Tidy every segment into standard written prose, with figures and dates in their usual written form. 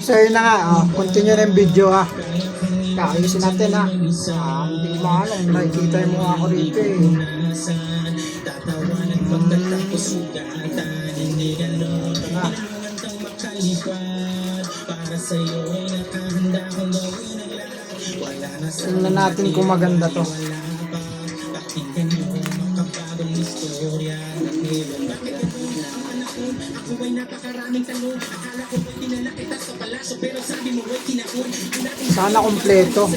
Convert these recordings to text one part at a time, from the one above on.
So yun na nga, continue na yung video ha. Kaayusin natin ha. Hindi ko maalam, nakikita yung mukha ko rito eh. Na. Tingnan natin kung maganda to. Sana kompleto.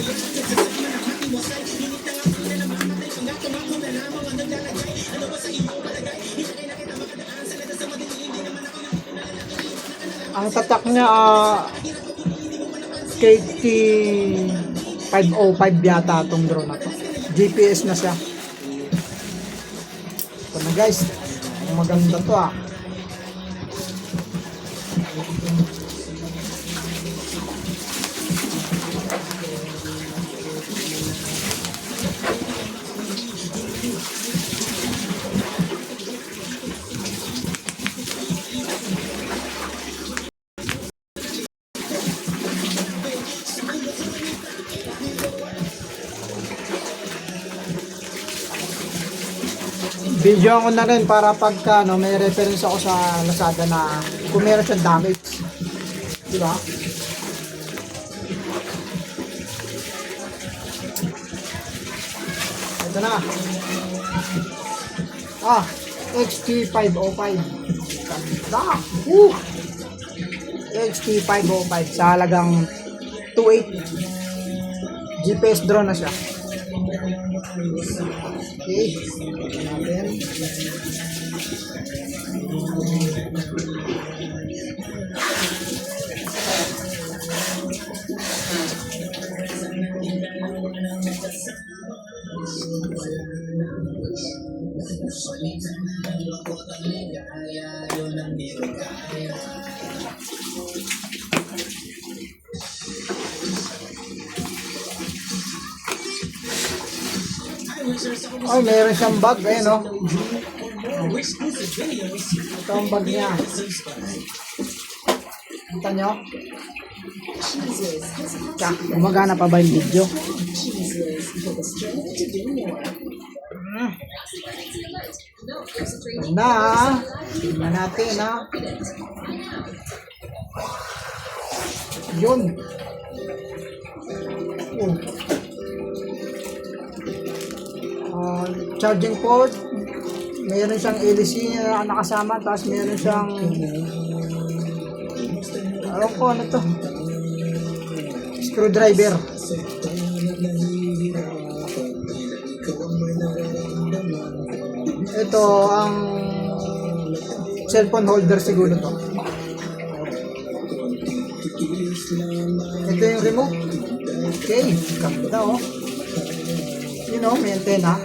Ang tatak niya KT505 yata itong drone na to. GPS na siya. Ito na guys. Maganda to Video ko na rin para pagka may reference ako sa Lazada na kung meron siyang damage. Di ba? Ito na. XT505. Ganda. XT505 sa halagang 2.8. GPS drone na siya. Okay. Natin. Ay, meron siyang bag, no? Ito ang bag niya. Kita nyo? Gumagana pa ba yung video? Tingnan natin, Yun. Charging port, meron siyang LC na nakasama, tapos meron siyang ano to, screwdriver. Ito ang cellphone holder siguro to. Ito yung remote. Okay, ganda may antena.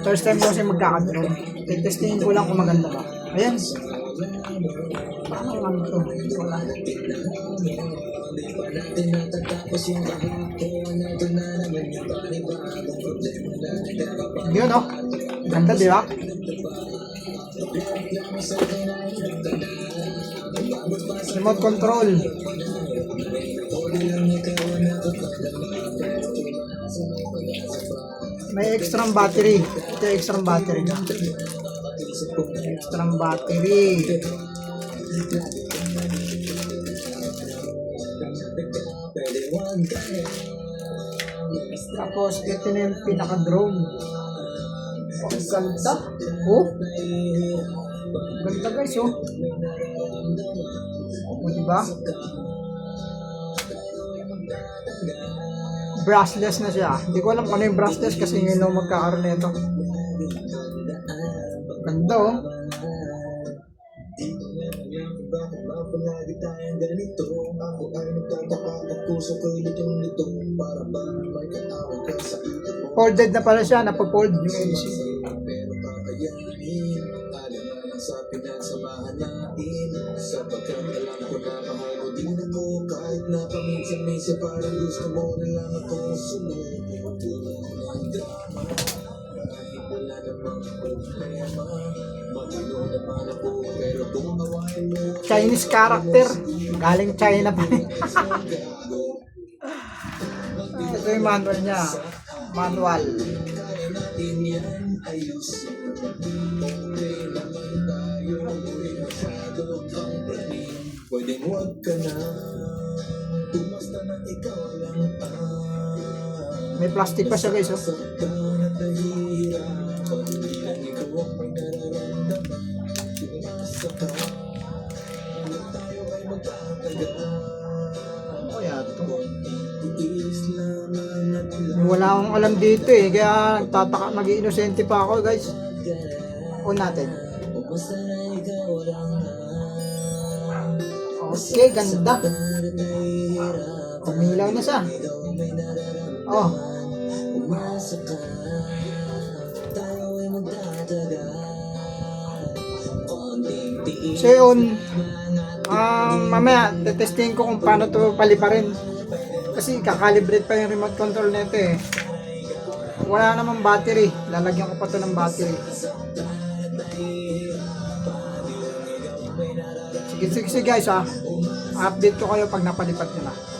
First time ko kasi magkakadrone. Testingin ko lang kung maganda ba. Ayan. Paano to? Wala. Yun ganda di ba? Remote control. May extra battery. Ito extra battery na. Extra battery. Tapos ito na yung pinaka-drone. Ang ganda. Ganda guys diba? Brushless na siya. Hindi ko alam kung ano yung brushless kasi ngayon magkakaroon nito. Ganda Folded na pala siya. Napafold yung LC. Sa pinagsamahan natin, sa pagkakalam ko na mahal mo din ako, kahit na paminsan-minsan parang gusto mo na lang akong sumunod. Ang drama, kahit wala namang naman ako. Pero kung awain mo, Chinese character. Galing China pa rin. Ito yung manual niya. Manual. kaya natin yan ayusin. Okay naman tayo, di masyado kang praning. Pwedeng huwag ka na, tumasta na ikaw lang May plastic pa siya guys. Oh. saktan at nahihirapan. Di lang ikaw ang may nararamdaman. Tumasa ka, hanggang tayo ay magtatagal. Ano kaya ito? Tiis lamang at Wala akong alam dito eh. Kaya nagtataka, nag-iinosente pa ako guys. On natin. basta na ikaw lang Okay, ganda. Umilaw na siya. Oh. Umasa ka, tayo ay magtatagal. Konting tiis So yun, mamaya tetesting ko kung paano to paliparin. Kasi kakalibrate pa yung remote control nito eh. Wala namang battery. Lalagyan ko pa to ng battery. Sige guys ha. Update ko kayo pag napalipat nyo na.